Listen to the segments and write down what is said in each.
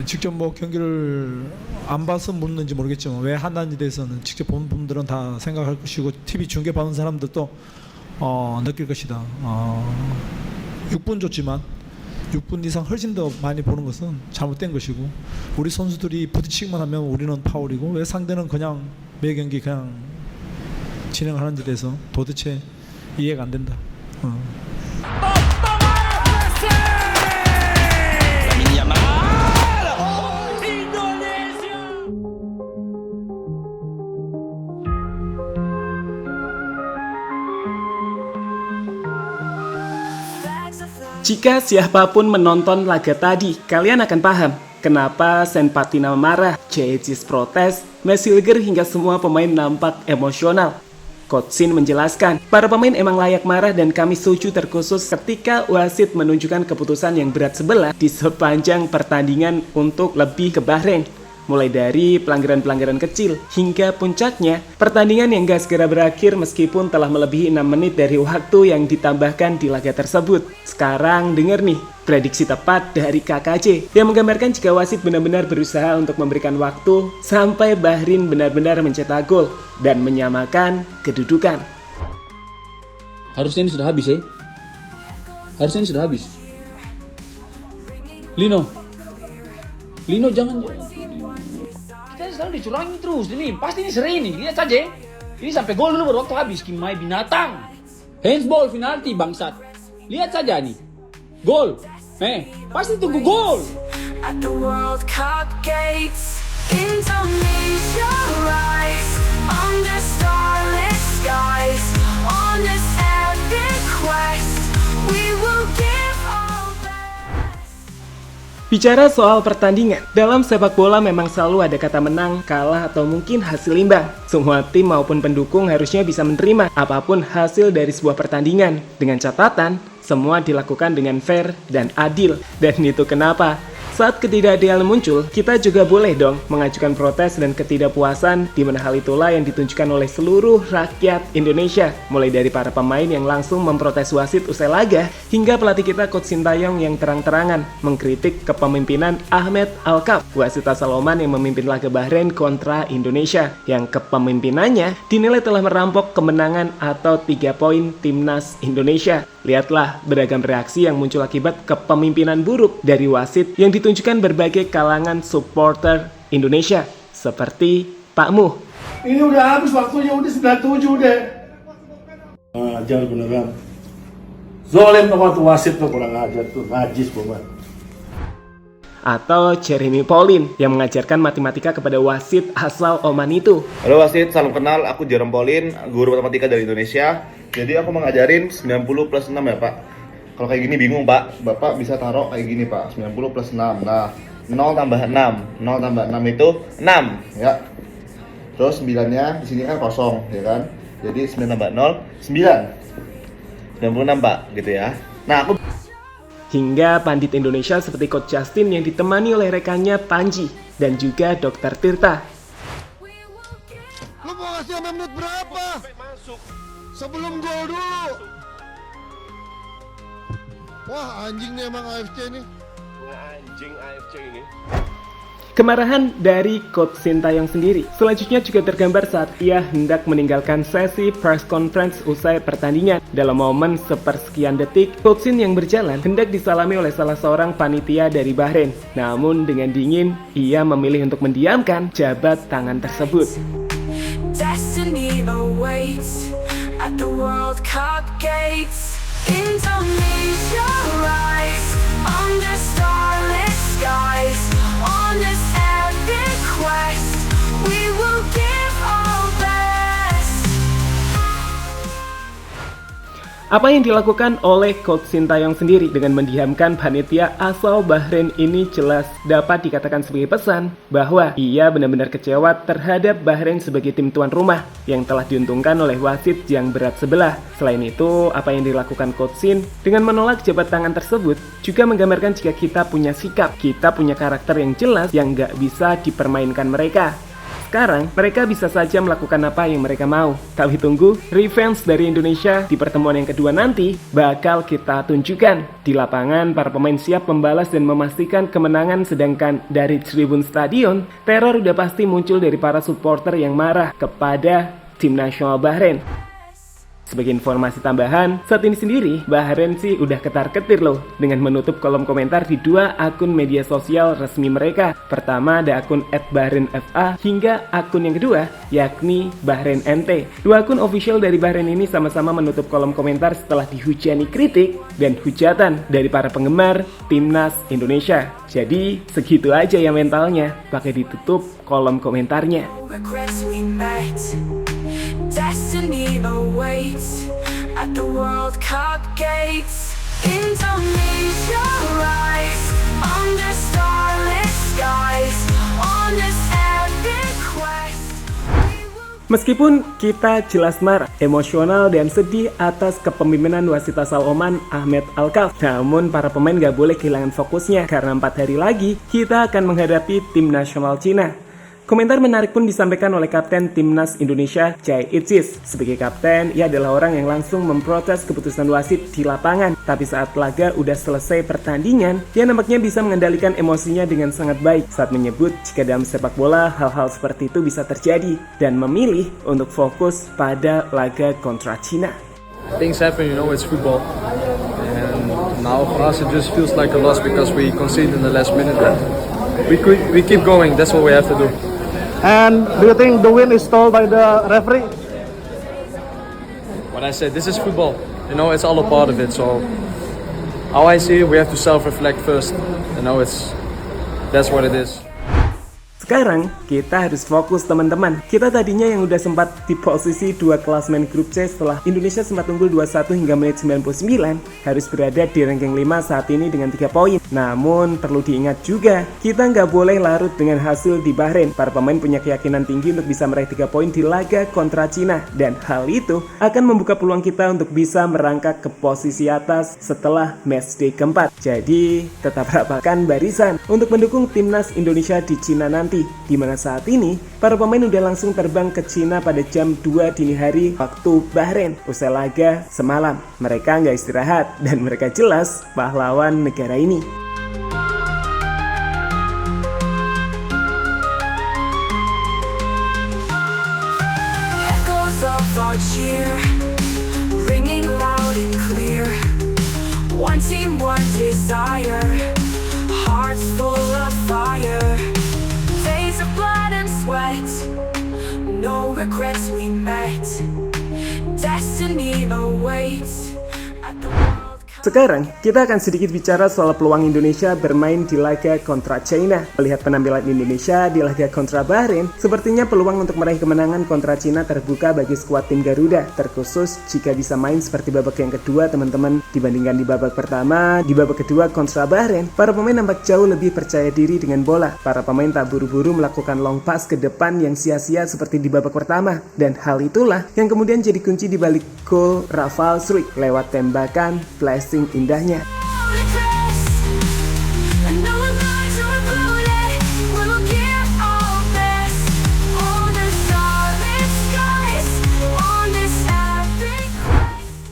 직접 뭐 경기를 안 봐서 묻는지 모르겠지만 왜 한다는지 대해서는 직접 본 분들은 다 생각할 것이고 TV 중계 받는 사람들도 느낄 것이다. 6분 줬지만 6분 이상 훨씬 더 많이 보는 것은 잘못된 것이고 우리 선수들이 부딪히기만 하면 우리는 파울이고 왜 상대는 그냥 매 경기 그냥 진행하는지 대해서 도대체 이해가 안 된다. Jika siapapun menonton laga tadi, kalian akan paham kenapa Sen Patina marah, Cecis protes, Mesilger hingga semua pemain nampak emosional. Coach Shin menjelaskan, para pemain emang layak marah dan kami setuju terkhusus ketika wasit menunjukkan keputusan yang berat sebelah di sepanjang pertandingan untuk lebih ke Bahrain. Mulai dari pelanggaran-pelanggaran kecil hingga puncaknya pertandingan yang gak segera berakhir meskipun telah melebihi 6 menit dari waktu yang ditambahkan di laga tersebut. Sekarang denger nih prediksi tepat dari KKJ yang menggambarkan jika wasit benar-benar berusaha untuk memberikan waktu sampai Bahrain benar-benar mencetak gol dan menyamakan kedudukan. Harusnya ini sudah habis ya. Harusnya ini sudah habis. Lino jangan. Kita sekarang dicurangi terus ini. Pasti ini seri ini. Lihat saja. Ini sampai gol dulu baru waktu habis. Kimai binatang. Handsball penalti bangsat. Lihat saja nih. Gol. Pasti tunggu gol. At the World Cup gates, Indonesia rise under starlit skies. On this epic quest, we will give our best. Bicara soal pertandingan, dalam sepak bola memang selalu ada kata menang, kalah, atau mungkin hasil imbang. Semua tim maupun pendukung harusnya bisa menerima apapun hasil dari sebuah pertandingan. Dengan catatan, semua dilakukan dengan fair dan adil. Dan itu kenapa saat ketidakadilan muncul, kita juga boleh dong mengajukan protes dan ketidakpuasan, di mana hal itulah yang ditunjukkan oleh seluruh rakyat Indonesia. Mulai dari para pemain yang langsung memprotes wasit usai laga, hingga pelatih kita Coach Sintayong yang terang-terangan mengkritik kepemimpinan Ahmed Alkaf, wasit asal Oman yang memimpin laga Bahrain kontra Indonesia, yang kepemimpinannya dinilai telah merampok kemenangan atau 3 poin timnas Indonesia. Lihatlah beragam reaksi yang muncul akibat kepemimpinan buruk dari wasit yang ditunjukkan berbagai kalangan supporter Indonesia, seperti Pak Muh. Ini udah habis waktunya, udah 97 deh. Ajar beneran. Zolim tuh waktu wasit tuh kurang ajar tuh, najis banget. Atau Jeremy Pauline yang mengajarkan matematika kepada wasit asal Oman itu. Halo wasit, salam kenal, aku Jeremy Pauline, guru matematika dari Indonesia. Jadi aku mengajarin 90 plus 6 ya Pak. Kalau kayak gini bingung Pak, Bapak bisa taruh kayak gini Pak, 90 plus 6. Nah, 0 tambah 6, 0 tambah 6 itu 6 ya. Terus 9-nya di sini kan kosong ya kan. Jadi 9 tambah 0, 9. 96 Pak, gitu ya. Nah, aku Hingga pandit Indonesia seperti Coach Justin yang ditemani oleh rekannya Panji dan juga Dr. Tirta. Lu mau ngasih sampai menit berapa? Sebelum gol dulu. Wah, anjing nih emang AFC nih. anjing AFC ini. Kemarahan dari Coach Sintayong sendiri selanjutnya juga tergambar saat ia hendak meninggalkan sesi press conference usai pertandingan. Dalam momen sepersekian detik, Coach Shin yang berjalan hendak disalami oleh salah seorang panitia dari Bahrain. Namun dengan dingin, ia memilih untuk mendiamkan jabat tangan tersebut. Destiny awaits at the World Cup gates. Indonesia rise under starlit skies. On this epic quest, we will give our best. Apa yang dilakukan oleh Coach Sintayong sendiri dengan mendiamkan panitia asal Bahrain ini jelas dapat dikatakan sebagai pesan bahwa ia benar-benar kecewa terhadap Bahrain sebagai tim tuan rumah yang telah diuntungkan oleh wasit yang berat sebelah. Selain itu, apa yang dilakukan Coach Shin dengan menolak jabat tangan tersebut juga menggambarkan jika kita punya sikap, kita punya karakter yang jelas yang gak bisa dipermainkan mereka. sekarang, mereka bisa saja melakukan apa yang mereka mau. Tapi tunggu, revenge dari Indonesia di pertemuan yang kedua nanti bakal kita tunjukkan. Di lapangan, para pemain siap membalas dan memastikan kemenangan, sedangkan dari tribun stadion, teror udah pasti muncul dari para supporter yang marah kepada tim nasional Bahrain. Sebagai informasi tambahan, saat ini sendiri Bahrain sih udah ketar-ketir loh dengan menutup kolom komentar di 2 akun media sosial resmi mereka. Pertama ada akun @BahrainFA hingga akun yang kedua yakni Bahrain NT. 2 akun official dari Bahrain ini sama-sama menutup kolom komentar setelah dihujani kritik dan hujatan dari para penggemar timnas Indonesia. Jadi segitu aja ya mentalnya, pakai ditutup kolom komentarnya. Regrets we met. Destiny awaits at the World Cup gates. Indonesia rise under starlit skies on this epic quest. Meskipun kita jelas marah, emosional dan sedih atas kepemimpinan wasit asal Oman Ahmed Alkaf, namun para pemain gak boleh kehilangan fokusnya karena 4 hari lagi kita akan menghadapi tim nasional Cina. Komentar menarik pun disampaikan oleh Kapten Timnas Indonesia, Jai Itzis. Sebagai kapten, ia adalah orang yang langsung memprotes keputusan wasit di lapangan. Tapi saat laga udah selesai pertandingan, dia nampaknya bisa mengendalikan emosinya dengan sangat baik saat menyebut jika dalam sepak bola hal-hal seperti itu bisa terjadi dan memilih untuk fokus pada laga kontra Cina. Things happen, it's football. And now for us it just feels like a loss because we conceded in the last minute. But we keep going, that's what we have to do. And do you think the win is stalled by the referee? What I said, this is football. It's all a part of it. So how I see it, we have to self-reflect first. That's what it is. Sekarang kita harus fokus teman-teman. Kita tadinya yang udah sempat di posisi 2 klasmen grup C setelah Indonesia sempat unggul 2-1 hingga menit 99, harus berada di ranking 5 saat ini dengan 3 poin. Namun perlu diingat juga, kita nggak boleh larut dengan hasil di Bahrain. Para pemain punya keyakinan tinggi untuk bisa meraih 3 poin di laga kontra Cina, dan hal itu akan membuka peluang kita untuk bisa merangkak ke posisi atas setelah matchday keempat. Jadi tetap rapatkan barisan untuk mendukung timnas Indonesia di Cina nanti, di mana saat ini para pemain udah langsung terbang ke Cina pada jam 2 dini hari waktu Bahrain. Usai laga semalam, mereka nggak istirahat dan mereka jelas pahlawan negara ini. Echoes of our cheer, ringing loud and clear. One team, one desire, hearts full of fire. Days of blood and sweat, no regrets we met. Destiny awaits at the World Cup. Sekarang, kita akan sedikit bicara soal peluang Indonesia bermain di laga kontra China. Melihat penampilan Indonesia di laga kontra Bahrain, sepertinya peluang untuk meraih kemenangan kontra Cina terbuka bagi skuad tim Garuda, terkhusus jika bisa main seperti babak yang kedua teman-teman. Dibandingkan di babak pertama, di babak kedua kontra Bahrain, para pemain nampak jauh lebih percaya diri dengan bola. Para pemain tak buru-buru melakukan long pass ke depan yang sia-sia seperti di babak pertama. Dan hal itulah yang kemudian jadi kunci di balik gol Rafal Struijk lewat tembakan flashing indahnya.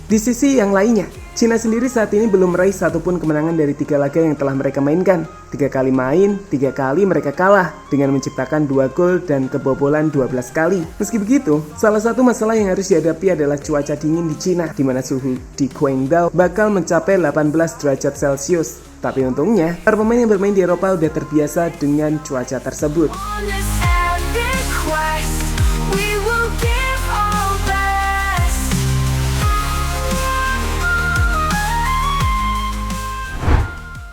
Di sisi yang lainnya, Cina sendiri saat ini belum meraih satupun kemenangan dari 3 laga yang telah mereka mainkan. 3 kali main, 3 kali mereka kalah dengan menciptakan 2 gol dan kebobolan 12 kali. Meski begitu, salah satu masalah yang harus dihadapi adalah cuaca dingin di Cina, di mana suhu di Guangdong bakal mencapai 18 derajat Celcius. Tapi untungnya, para pemain yang bermain di Eropa udah terbiasa dengan cuaca tersebut.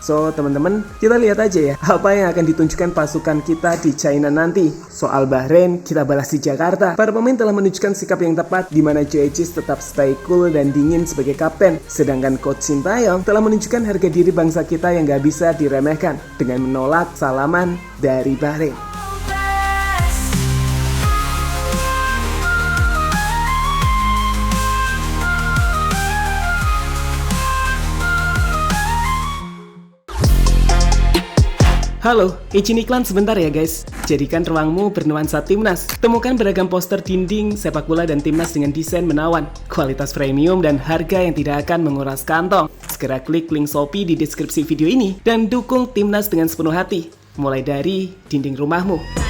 So teman-teman, kita lihat aja ya apa yang akan ditunjukkan pasukan kita di China nanti. Soal Bahrain, kita balas di Jakarta. Para pemain telah menunjukkan sikap yang tepat di mana Jai Itzis tetap stay cool dan dingin sebagai kapten. Sedangkan Coach Sintayong telah menunjukkan harga diri bangsa kita yang gak bisa diremehkan dengan menolak salaman dari Bahrain. Halo, izin iklan sebentar ya guys. Jadikan ruangmu bernuansa timnas. Temukan beragam poster dinding, sepak bola dan timnas dengan desain menawan, kualitas premium dan harga yang tidak akan menguras kantong. Segera klik link Shopee di deskripsi video ini dan dukung timnas dengan sepenuh hati. Mulai dari dinding rumahmu.